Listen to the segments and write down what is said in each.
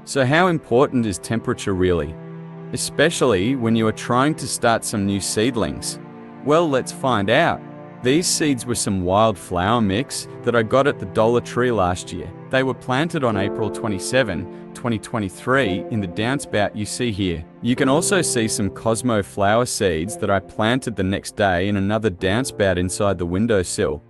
So how important is temperature really? Especially when you are trying to start some new seedlings? Well, let's find out. These seeds were some wildflower mix that I got at the Dollar Tree last year. They were planted on April 27, 2023 in the downspout you see here. You can also see some Cosmo flower seeds that I planted the next day in another downspout inside the windowsill.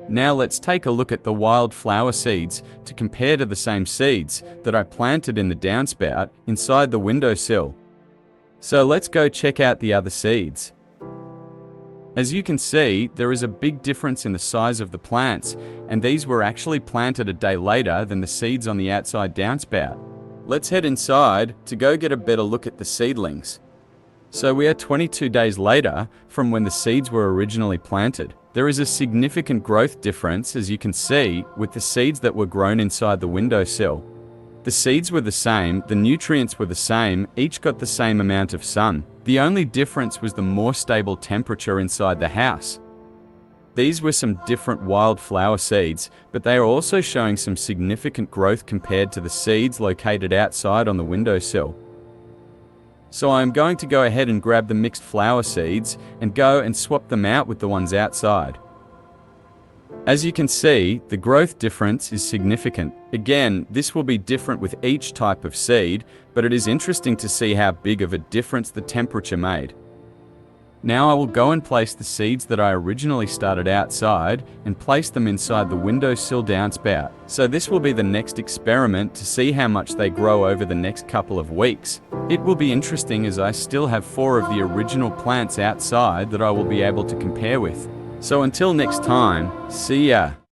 Now let's take a look at the wildflower seeds to compare to the same seeds that I planted in the downspout inside the windowsill. So let's go check out the other seeds. As you can see, there is a big difference in the size of the plants, and these were actually planted a day later than the seeds on the outside downspout. Let's head inside to go get a better look at the seedlings. So we are 22 days later from when the seeds were originally planted. There is a significant growth difference, as you can see, with the seeds that were grown inside the windowsill. The seeds were the same, the nutrients were the same, each got the same amount of sun. The only difference was the more stable temperature inside the house. These were some different wildflower seeds, but they are also showing some significant growth compared to the seeds located outside on the windowsill. So I am going to go ahead and grab the mixed flower seeds and go and swap them out with the ones outside. As you can see, the growth difference is significant. Again, this will be different with each type of seed, but it is interesting to see how big of a difference the temperature made. Now I will go and place the seeds that I originally started outside and place them inside the windowsill downspout. So this will be the next experiment to see how much they grow over the next couple of weeks. It will be interesting as I still have 4 of the original plants outside that I will be able to compare with. So until next time, see ya!